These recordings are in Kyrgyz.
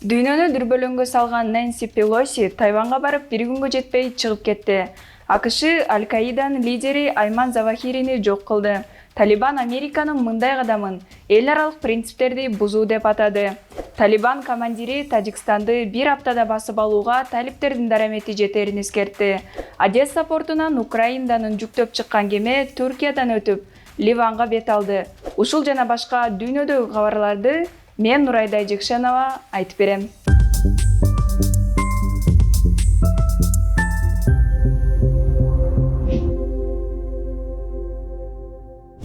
Дүйнөнү дүрбөлөңгө салган Нэнси Пелоси Тайванга барып бир күнгө жетпей чыгып кетти. АКШ Аль-Каиданын лидери Айман Завахирини жок кылды. Талибан Американын мындай кадамын эл аралык принциптерди бузуу деп атады. Талибан командири Тажикстанды бир аптада басып алууга талиптердин дарамети жетерин эскертти. Одесса портунан Украинадан жүктөп чыккан кеме Түркиядан өтүп, Ливанга бет алды. Ушул жана башка дүйнөдөгү кабарларды мен Нурайда Жекшенова айтып берем.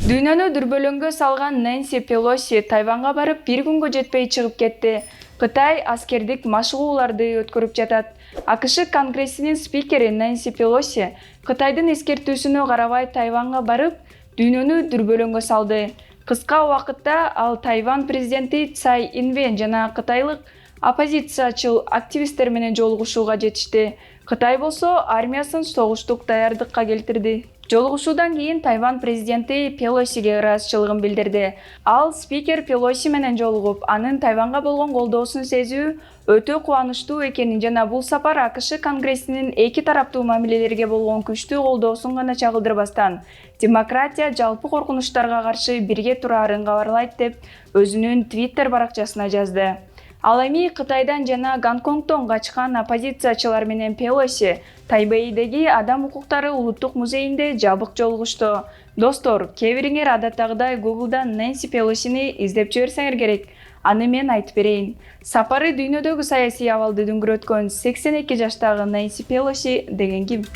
Дүйнөнү дүрбөлөңгө салган Нэнси Пелоси Тайванга барып бир күнгө жетпей чыгып кетти. Кытай аскердик машыгууларды өткөрүп жатат. АКШ Конгрессинин спикери Нэнси Пелоси Кытайдын эскертүүсүнө карабай Тайванга барып, дүйнөнү дүрбөлөңгө салды. Кыска убакытта ал Тайвань президенти Цай Инвен жана кытайлык оппозициячыл активисттер менен жолугушууга жетишти. Кытай болсо армиясын согуштук даярдыкка келтирди. Жолугушуудан кийин Тайвань президенти Пелосиге ыраазычылыгын билдирди. Ал спикер Пелоси менен жолугуп, анын Тайванга болгон колдоосун сезүү өтө кубанычтуу экенин жана бул сапар АКШ Конгрессинин эки тараптуу мамилелерге болгон күчтүү колдоосун гана чагылдырбастан, демократия жалпы коркунучтарга каршы бирге турарын кабарлайт деп өзүнүн Twitter баракчасына жазды. Ал эми Кытайдан жана Гонконгдон качкан оппозициячылар менен Пелоси Тайбэйдеги Адам укуктары улуттук музейинде жабык жолугушту. Достор, кээ бириңер адаттагыдай Google'дан Нэнси Пелосини издеп жиберсеңер керек. Аны мен айтып берейин. Сапары дүйнөдөгү саясий абалды дүңгүрөткөн 82 жаштагы Нэнси Пелоси деген ким?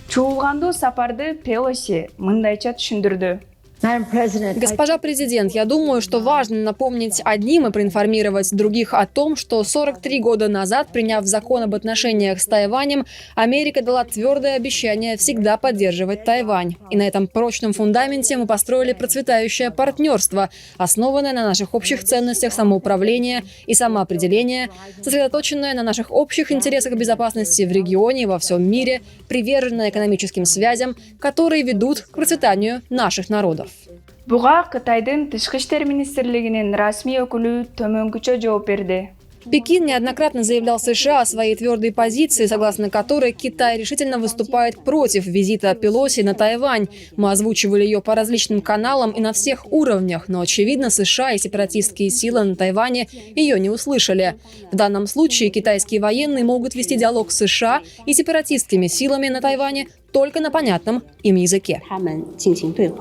Чуулгандуу сапарды Пелоси мындайча түшүндүрдү. Госпожа президент, я думаю, что важно напомнить одним и проинформировать других о том, что 43 года назад, приняв закон об отношениях с Тайванем, Америка дала твердое обещание всегда поддерживать Тайвань. И на этом прочном фундаменте мы построили процветающее партнерство, основанное на наших общих ценностях самоуправления и самоопределения, сосредоточенное на наших общих интересах безопасности в регионе и во всем мире, приверженное экономическим связям, которые ведут к процветанию наших народов. Буга Кытайдын тышкы иштер министрлигинин расмий өкүлү төмөнкүчө жооп берди. Пекин неоднократно заявлял США о своей твердой позиции, согласно которой Китай решительно выступает против визита Пелоси на Тайвань. Мы озвучивали ее по различным каналам и на всех уровнях, но, очевидно, США и сепаратистские силы на Тайване ее не услышали. В данном случае китайские военные могут вести диалог с США и сепаратистскими силами на Тайване только на понятном им языке.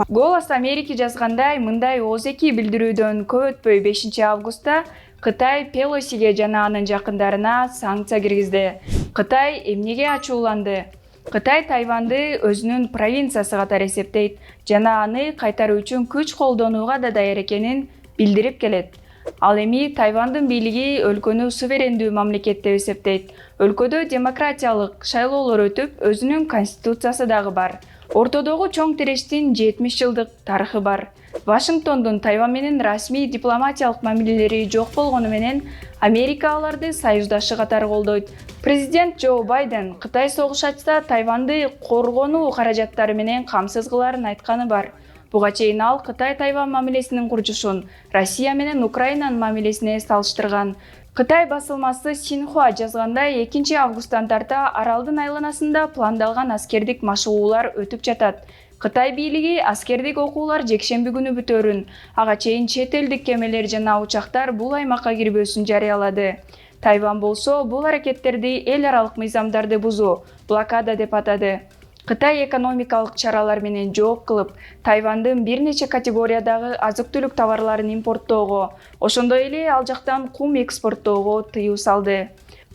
Голос Америки жазгандай, мындай ооз-эки билдирүүдөн көп өтпөй 5 августта Кытай Пелосиге жана анын жакындарына санкция киргизди. Кытай эмнеге ачууланды? Кытай Тайванды өзүнүн провинциясы катары эсептейт жана аны кайтаруу үчүн күч колдонууга да даяр экенин билдирип келет. Ал эми Тайвандын бийлиги өлкөнү суверендүү мамлекет деп эсептейт. Өлкөдө демократиялык шайлоолор өтүп, өзүнүн конституциясы дагы бар. Ортодогу чоң терештин 70 жылдык тарыхы бар. Вашингтондун Тайвань менен расмий дипломатиялык мамилелери жок болгону менен Америка аларды союздашы катары колдойт. Президент Джо Байден Кытай согуш ачса Тайванды коргонуу каражаттары менен камсыз кыларын айтканы бар. Буга чейин ал Кытай Тайвань мамилесинин курчушун Россия менен Украинанын мамилесине салыштырган. Кытай басылмасы Синьхуа жазгандай 2 августтан тарта аралдын айланасында пландалган аскердик машыгуулар өтүп жатат. Кытай бийлиги аскердик окуулар жекшемби күнү бүтөөрүн, ага чейин чет элдик кемелер жана учактар бул аймакка кирбөөсүн жарыялады. Тайвань болсо бул аракеттерди эл аралык мыйзамдарды бузуу, блокада деп атады. Кытай экономикалык чаралар менен жооп кылып, Тайвандын бир нече категориядагы азык-түлүк товарларын импорттоого, ошондой эле ал жактан кум экспорттоого тыюу салды.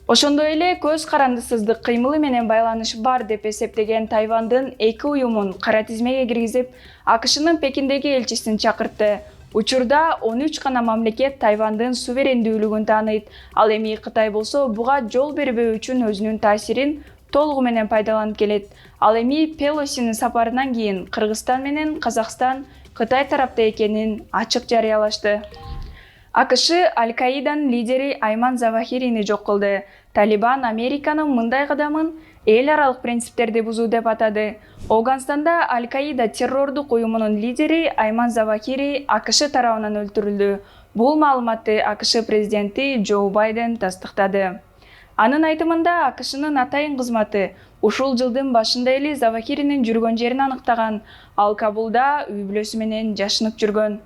Ошондой эле көз карандысыздык кыймылы менен байланыш бар деп эсептеген Тайвандын эки уюмун кара тизмеге киргизип, АКШнын Пекиндеги элчисин чакыртты. Учурда 13 гана мамлекет Тайвандын суверендүүлүгүн тааныйт. Ал эми Кытай болсо буга жол бербөө үчүн өзүнүн таасирин толугу менен пайдаланып келет. Ал эми Пелосинин сапарынан кийин Кыргызстан менен Казакстан Кытай тарапта экенин ачык жарыялашты. АКШ Аль-Каиданын лидери Айман Завахирини жок кылды. Талибан Американын мындай кадамын эл аралык принциптерди бузуу деп атады. Афганистанда Аль-Каида террордук уюмунун лидери Айман Завахири АКШ тарабынан өлтүрүлдү. Бул маалыматты АКШ президенти Джо Байден тастыктады. Анын айтымында АКШнын атайын кызматы ушул жылдын башында эле Завахиринин жүргөн жерин аныктаган. Ал Кабулда үй бүлөсү менен жашынып жүргөн.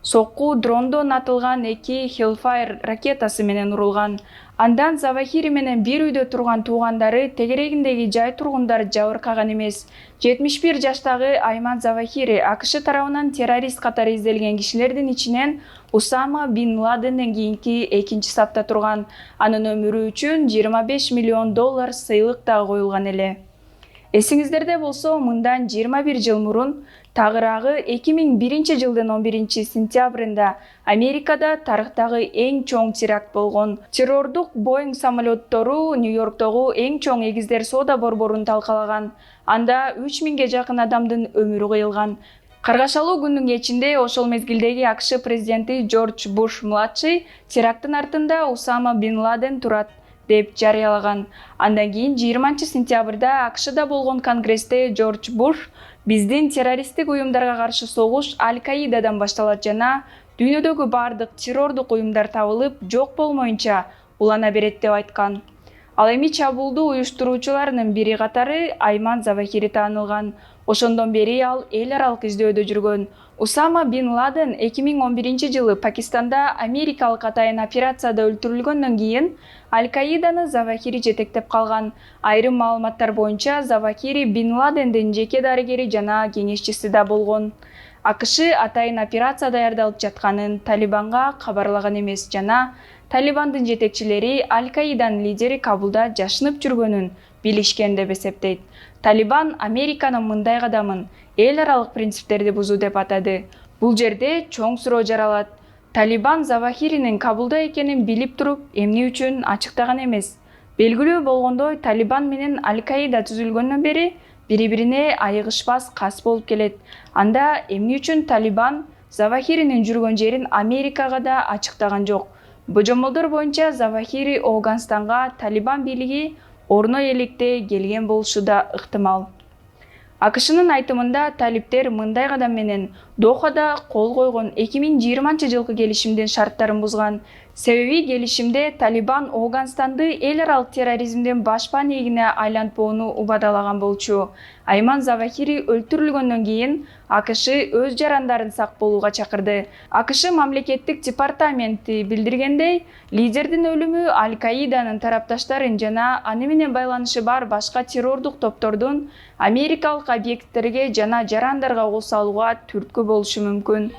Сокку дрондон атылган 2 Hellfire ракетасы менен урулган. Андан Завахири менен бир үйдө турган туугандары тегерегиндеги жай тургундар жабыркаган эмес. 71 жаштагы Айман Завахири АКШ тарабынан террорист катары изделген кишилердин ичинен Усама бин Ладенден кийинки экинчи сапта турган. Анын өмүрү үчүн $25 миллион сыйлык да коюлган эле. Эсиңиздерде болсо, мындан 21 жыл мурун тагыраагы 2001 жылдын 11 сентябрында Америкада тарыхтагы эң чоң теракт болгон. Террордук Boeing самолеттору Нью-Йорктогу эң чоң эгиздер соода борборун талкалаган. Анда 3000ге жакын адамдын өмүрү кыйылган. Каргашалуу күндүн кечинде ошол мезгилдеги АКШ президенти Джордж Буш младший теракттын артында Усама бин Ладен турат деп жарыялаган. Андан кийин 20 сентябрда АКШда болгон конгрессте Джордж Буш биздин террористтик уюмдарга каршы согуш Аль-Каидадан башталат жана дүйнөдөгү бардык террордук уюмдар табылып, жок болмоюнча улана берет деп айткан. Ал эми чабуулду уюштуруучуларынын бири катары Айман Завахири таанылган. Ошондон бери ал эл аралык издөөдө жүргөн. Усама бин Ладен 2011 жылы Пакистанда америкалык атайын операцияда өлтүрүлгөндөн кийин Аль-Каиданы Завахири жетектеп калган. Айрым маалыматтар боюнча Завахири бин Ладендин жеке дарыгери жана кеңешчиси да болгон. АКШ атайын операция даярдалып жатканын Талибанга кабарлаган эмес жана Талибандын жетекчилери Аль-Каиданын лидери Кабулда жашынып жүргөнүн билишкен деп эсептейт. Талибан Американын мындай кадамын эл аралык принциптерди бузуу деп атады. Бул жерде чоң суроо жаралат. Талибан Завахиринин Кабулда экенин билип туруп, эмне үчүн ачыктаган эмес? Белгилүү болгондой, Талибан менен Аль-Каида түзүлгөндөн бери бири-бирине айыгышпас кас болуп келет. Анда эмне үчүн Талибан Завахиринин жүргөн жерин Америкага да ачыктаган жок? Божомолдор боюнча Завахири Афганистанга Талибан бийлиги орной электе келген болушу да ыктымал. АКШнын айтымында талиптер мындай кадам менен Дохада кол койгон 2020 жылкы келишимдин шарттарын бузган. Себеби келишимде Талибан Афганистанды эл аралык терроризмдин башпа негине айлантпоону убадалаган болчу. Айман Завахири өлтүрүлгөндөн кийин АКШ өз жарандарын сак болууга чакырды. АКШ мамлекеттик департаменти билдиргендей, лидердин өлүмү Аль-Каиданын тарапташтарын жана аны менен байланышы бар башка террордук топтордун америкалык объекттерге жана жарандарга кол салууга түрткү болушу мүмкүн.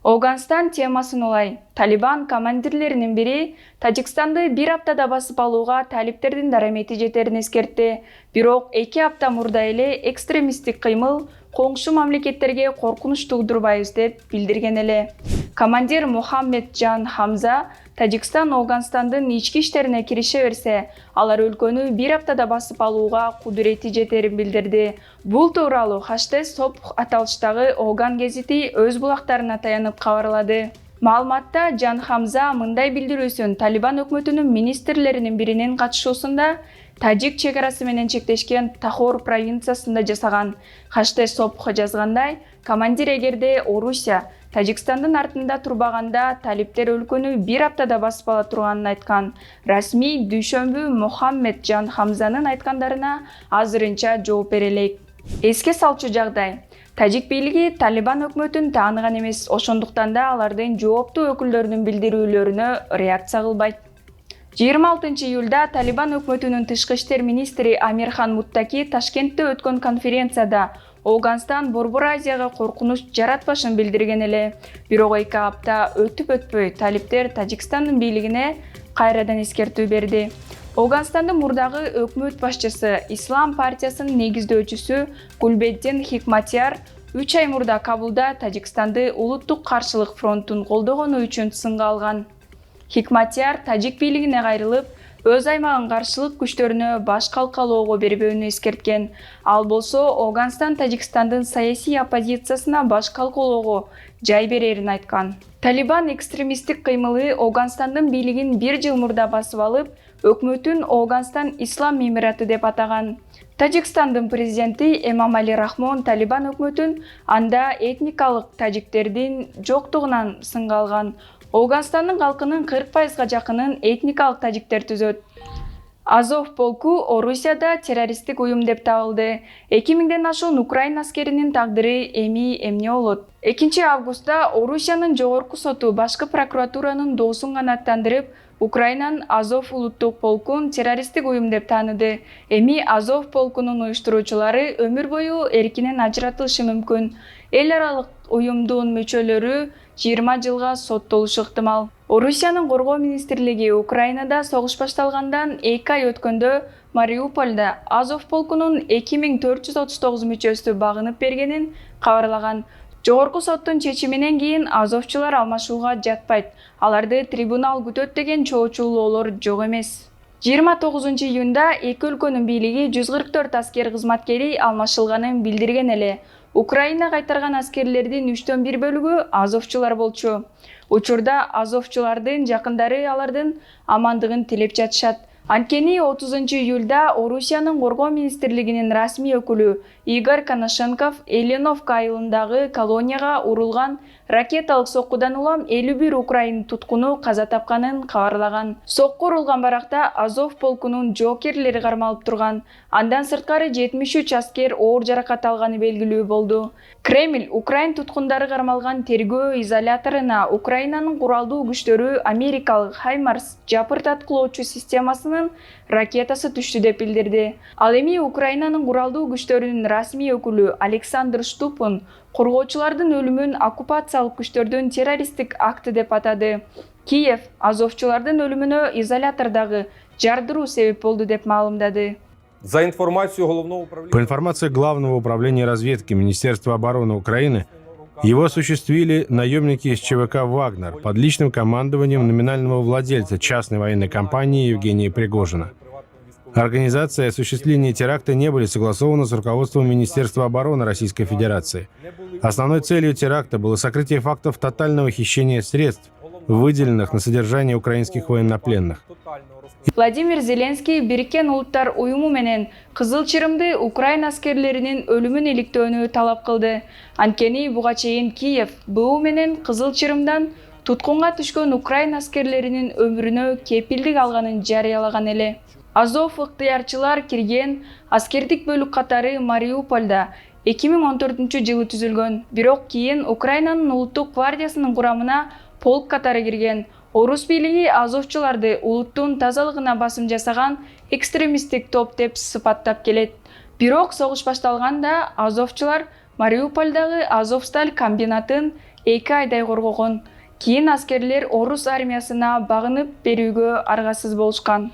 Афганистан темасын улай. Талибан командирлеринин бири Тажикстанды бир аптада басып алууга талиптердин дарамети жетерин эскертти. Бирок 2 апта мурда эле экстремисттик кыймыл коңшу мамлекеттерге коркунуч туудурбайбыз деп билдирген эле. Командир Мухаммед Джан Хамза Тажикстан Афганистандын ички иштерине кирише берсе, алар өлкөнү бир аптада басып алууга кудурети жетерин билдирди. Бул тууралуу Хаштес Соп аталыштагы Афган гезити өз булактарына таянып кабарлады. Маалыматта Джан Хамза мындай билдирүүсүн Талибан өкмөтүнүн министрлеринин биринин катышуусунда Тажик чегарасы менен чектешкен Тахор провинциясында жасаган. Хаштес Соп жазгандай, командир эгерде Орусия Тажикстандын артында турбаганда талиптер өлкөнү бир аптада басып ала турганын айткан. Расмий дүйшөмбү Мухаммед Джан Хамзанын айткандарына азырынча жооп бере элек. Эске салчу жагдай. Тажик бийлиги Талибан өкмөтүн тааныган эмес, ошондуктан да алардын жооптуу өкүлдөрүнүн билдирүүлөрүнө реакция кылбайт. 26 июлда Талибан өкмөтүнүн тышкы иштер министри Амирхан Муттаки Ташкентте өткөн конференцияда Афганистан Борбор Азияга коркунуч жаратпашын билдирген эле. Бирок 2 апта өтүп-өтпөй талиптер Тажикстандын бийлигине кайрадан эскертүү берди. Афганистандын мурдагы өкмөт башчысы Ислам партиясынын негиздөөчүсү Гулбеддин Хикматияр 3 ай мурда Кабулда Тажикстанды улуттук каршылык фронтун колдогону үчүн сынга алган. Хикматияр Тажик бийлигине кайрылып, өз аймагын каршылык күчтөрүнө баш калкалоого бербөөнү эскерткен. Ал болсо Афганистан Тажикстандын саясий оппозициясына баш калкалоого жай берерин айткан. Талибан экстремисттик кыймылы Афганистандын бийлигин 1 жыл мурда басып алып, өкмөтүн Ооганстан Ислам Эмираты деп атаган. Тажикстандын президенти Эмомали Рахмон Талибан өкмөтүн анда этникалык тажиктердин жоктугунан сынга алган. Ооганстандын калкынын 40%га жакынын этникалык тажиктер түзөт. Азов полку Орусияда террористтик уюм деп табылды. 2000ден ашуун Украина аскеринин тагдыры эмне болот? 2 августта Орусиянын жогорку соту башкы прокуратуранын доосун канааттандырып, Украинанын Азов улуттук полкун террористтик уюм деп тааныды. Азов полкунун уюштуруучулары өмүр бою эркинен ажыратылышы мүмкүн. Эл аралык уюмдун мүчөлөрү 20 жылга соттолушу ыктымал. Орусиянын коргоо министрлиги Украинада согуш башталгандан 2 ай өткөндө Мариупольда Азов полкунун 2439 мүчөсү багынып бергенин кабарлаган. Жогорку соттун чечиминен кийин азовчулар алмашууга жатпайт. Аларды трибунал күтөт деген чоочулоолор жок эмес. 29 июнда эки өлкөнүн бийлиги 144 аскер кызматкери алмашылганын билдирген эле. Украина кайтарган аскерлердин 1/3 бөлүгү азовчулар болчу. Учурда азовчулардын жакындары алардын амандыгын тилеп жатышат. Анткени 30 июлда Орусиянын коргоо министрлигинин расмий өкүлү Игорь Коношенков Эленовка айылындагы колонияга урулган ракеталык соккудан улам 51 украин туткуну каза тапканын кабарлаган. Сокку урулган баракта Азов полкунун жоокерлери кармалып турган. Андан сырткары 73 аскер оор жаракат алганы белгилүү болду. Кремль Украин туткундары кармалган тергөө изоляторуна Украинанын куралдуу күчтөрү америкалык Хаймарс жапырт аткылоочу системасынын ракетасы түштү деп билдирди. Ал эми Украинанын куралдуу күчтөрүнүн расмий өкүлү Александр Штупун коргоочулардын өлүмүн оккупациялык күчтөрдүн террористтик акты деп атады. Киев азовчулардын өлүмүнө изолятордагы жардыруу себеп болду деп маалымдады. По информации Главного управления разведки Министерства обороны Украины, его осуществили наемники из ЧВК «Вагнер» под личным командованием номинального владельца частной военной компании Евгения Пригожина. Организация и осуществление теракта не были согласованы с руководством Министерства обороны Российской Федерации. Основной целью теракта было сокрытие фактов тотального хищения средств, выделенных на содержание украинских военнопленных. Владимир Зеленский Бириккен Улуттар уюму менен Кызыл Чырымды Украина аскерлеринин өлүмүн иликтөөнү талап кылды. Анткени буга чейин Киев БУ менен Кызыл Чырымдан туткунга түшкөн Украина аскерлеринин өмүрүнө кепилдик алганын жарыялаган эле. Азов ыктыярчылар кирген аскердик бөлүк катары Мариупольда 2014 жылы түзүлгөн. Бирок кийин Украинанын улуттук гвардиясынын курамына полк катары кирген. Орус бийлиги азовчуларды улуттун тазалыгына басым жасаган экстремисттик топ деп сыпаттап келет. Бирок согуш башталганда азовчулар Мариупольдагы Азовсталь комбинатын 2 айдай коргогон. Кийин аскерлер орус армиясына багынып берүүгө аргасыз болушкан.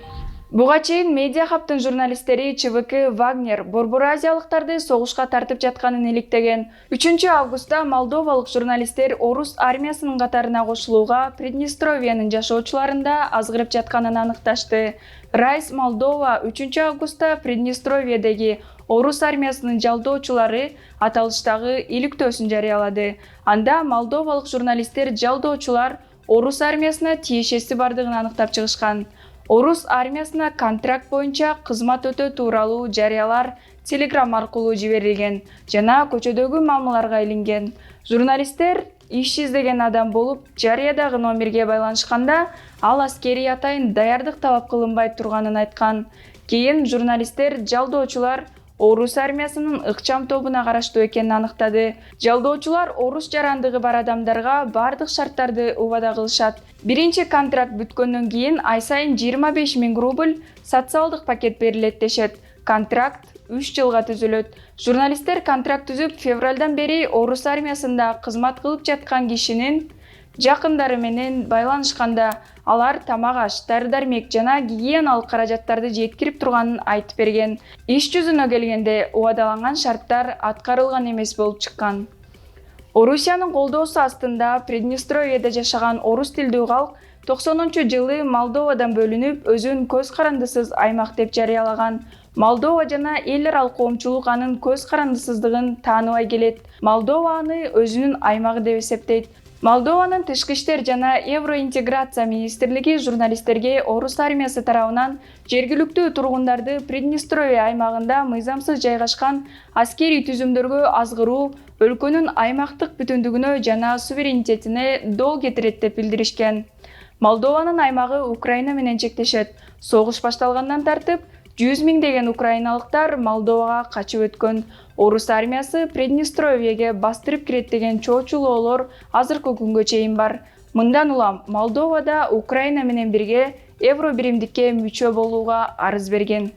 Буга чейин медиа хаптын журналисттери ЧВК «Вагнер» Борбор азиялыктарды согушка тартып жатканын иликтеген. 3 августта молдовалык журналисттер орус армиясынын катарына кошулууга Приднестровиянын жашоочуларында азгырып жатканын аныкташты. Райс Молдова 3 августта Приднестровиядеги орус армиясынын жалдоочулары аталыштагы иликтөөсүн жарыялады. Анда молдовалык журналисттер жалдоочулар орус армиясына тиешеси бардыгын аныктап чыгышкан. Орус армиясына контракт боюнча кызмат өтөө тууралуу жарыялар Telegram аркылуу жиберилген жана көчөдөгү мамыларга илинген. Журналисттер иш издеген адам болуп, жарыядагы номерге байланышканда, ал аскери атайын даярдык талап кылынбай турганын айткан. Кийин журналисттер жалдоочулар орус армиясынын ыкчам тобуна караштуу экенин аныктады. Жалдоочулар орус жарандыгы бар адамдарга бардык шарттарды убада кылышат. Биринчи контракт бүткөндөн кийин ай сайын 25 000 рубль социалдык пакет берилет дешет. Контракт 3 жылга түзүлөт. Журналисттер контракт түзүп, февралдан бери орус армиясында кызмат кылып жаткан кишинин жакындары менен байланышканда, алар тамак-аш, дары-дармек жана гигиеналык каражаттарды жеткирип турганын айтып берген. Иш жүзүнө келгенде, убадаланган шарттар аткарылган эмес болуп чыккан. Орусиянын колдоосу астында Приднестровияда жашаган орус тилдүү калк 90-жылы Молдовадан бөлүнүп, өзүн көз карандысыз аймак деп жарыялаган. Молдова жана эл аралык коомчулук анын көз карандысыздыгын тааныбай келет. Молдова аны өзүнүн аймагы деп эсептейт. Молдованын тышкы иштер жана евроинтеграция министрлиги журналисттерге орус армиясы тарабынан жергиликтүү тургундарды Приднестровье аймагында мыйзамсыз жайгашкан аскерий түзүмдөргө азгыруу өлкөнүн аймактык бүтүндүгүнө жана суверенитетине доо кетирет деп билдиришкен. Молдованын аймагы Украина менен чектешет. Согуш башталгандан тартып 100 миңдеген украиналыктар Молдовага качып өткөн. Орус армиясы Приднестровьеге бастырып кирет деген чоочулоолор азыркы күнгө чейин бар. Мындан улам Молдовада Украина менен бирге евро биримдикке мүчө болууга арыз берген.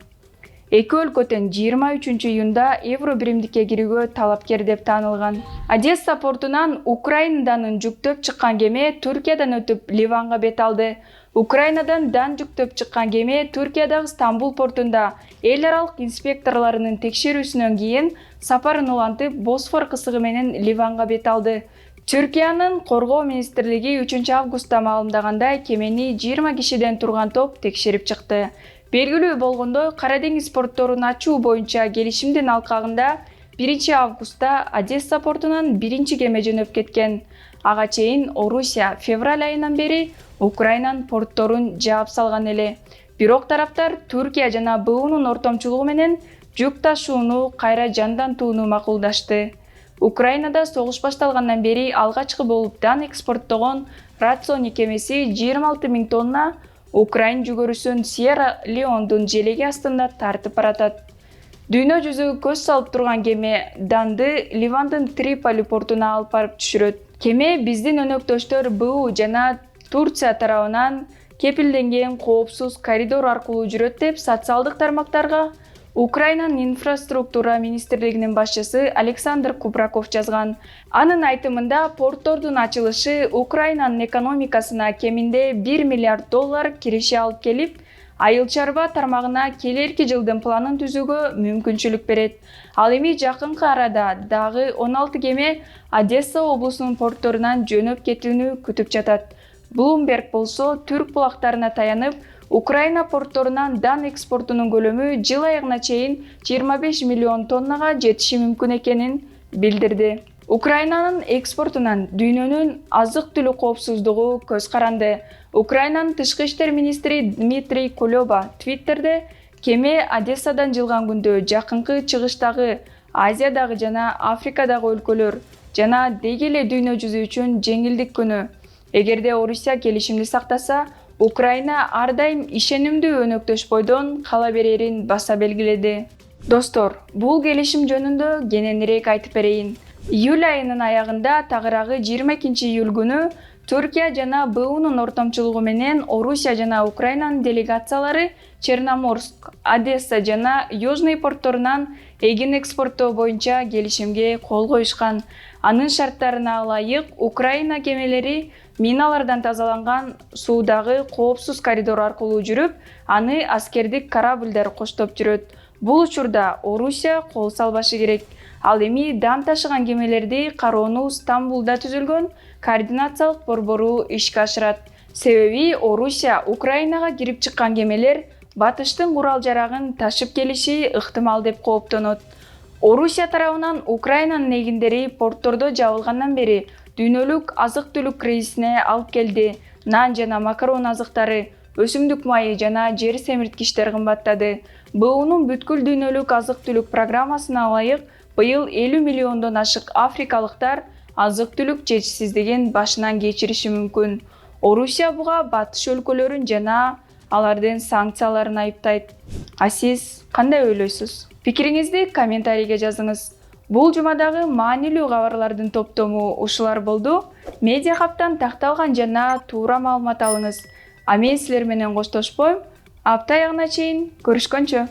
Эки өлкө тең 23 июнда евро биримдикке кирүүгө талапкер деп таанылган. Одесса портунан Украинадан жүктөп чыккан кеме Түркиядан өтүп Ливанга бет алды. Украинадан жүктөп чыккан кеме Түркиядагы Стамбул портунда эл аралык инспекторлорунун текшерүүсүнөн кийин сапарын улантып Босфор кысыгы менен Ливанга бет алды. Түркиянын коргоо министрлиги 3 августта маалымдагандай кемени 20 кишиден турган топ текшерип чыкты. Белгилүү болгондой, Кара деңиз портторун ачуу боюнча келишимдин алкагында 1 августта Одесса портунан биринчи кеме жөнөп кеткен. Ага чейин Орусия февраль айынан бери Украинанын портторун жаап салган эле. Бирок тараптар Түркия жана БУнун ортомчулугу менен жүк ташууну кайра жандантууну макулдашты. Украинада согуш башталгандан бери алгачкы болуп дан экспорттогон Рацион кемеси 26 миң тонна Украин жүгөрүсүн Сьерра-Леондун желеги астында тартып баратат. Дүйнө жүзү көз салып турган кеме данды Ливандын Триполи портуна алып барып түшүрөт. Кеме биздин өнөктөштөр БУ жана Турция тарабынан кепилденген коопсуз коридор аркылуу жүрөт деп социалдык тармактарга Украинанын инфраструктура министрлигинин башчысы Александр Кубраков жазган. Анын айтымында порттордун ачылышы Украинанын экономикасына кеминде 1 миллиард доллар киреше алып келип, айыл чарба тармагына келерки жылдын планын түзүүгө мүмкүнчүлүк берет. Ал эми жакынкы арада дагы 16 кеме Одесса облусунун портторунан жөнөп кетүүнү күтүп жатат. Bloomberg болсо түрк булактарына таянып, Украина портторунан дан экспортунун көлөмү жыл айыгына чейин 25 миллион тоннага жетиши мүмкүн экенин билдирди. Украинанын экспортунан дүйнөнүн азык-түлүк коопсуздугу көз каранды. Украинанын тышкы иштер министри Дмитрий Кулеба Твиттерде кеме Одессадан жылган күндө жакынкы чыгыштагы, Азиядагы жана Африкадагы өлкөлөр жана деги эле дүйнө жүзү үчүн жеңилдик күнү. Эгерде Орусия келишимди сактаса, Украина ар дайым ишенимдүү өнөктөш бойдон кала берерин баса белгиледи. Достор, бул келишим жөнүндө кененирээк айтып берейин. Июль айынын аягында тагыраагы 22 июль күнү Түркия жана БУнун ортомчулугу менен Орусия жана Украинанын делегациялары Черноморск, Одесса жана Южный портторунан эгин экспорттоо боюнча келишимге кол коюшкан. Анын шарттарына ылайык Украина кемелери миналардан тазаланган суудагы коопсуз коридор аркылуу жүрүп, аны аскердик корабльдер коштоп жүрөт. Бул учурда Орусия кол салбашы керек. Ал эми дан ташыган кемелерди кароону Стамбулда түзүлгөн координациялык борбору ишке ашырат. Себеби Орусия Украинага кирип чыккан кемелер батыштын курал жарагын ташып келиши ыктымал деп кооптонот. Орусия тарабынан Украинанын эгиндери порттордо жабылгандан бери дүйнөлүк азык-түлүк кризисине алып келди. Нан жана макарон азыктары, өсүмдүк майы жана жер семирткичтер кымбаттады. БУнун бүткүл дүйнөлүк азык-түлүк программасына ылайык быйыл 50 миллиондон ашык африкалыктар азык-түлүк жетишсиздигин башынан кечириши мүмкүн. Орусия буга батыш өлкөлөрүн жана алардын санкцияларын айыптайт. А сиз кандай ойлойсуз? Пикириңизди комментарийге жазыңыз. Бул жумадагы маанилүү кабарлардын топтому ушулар болду. Медиа хаптан такталган жана туура маалымат алыңыз. А мен силер менен коштошпойм. Апта аягына чейин көрүшкөнчө.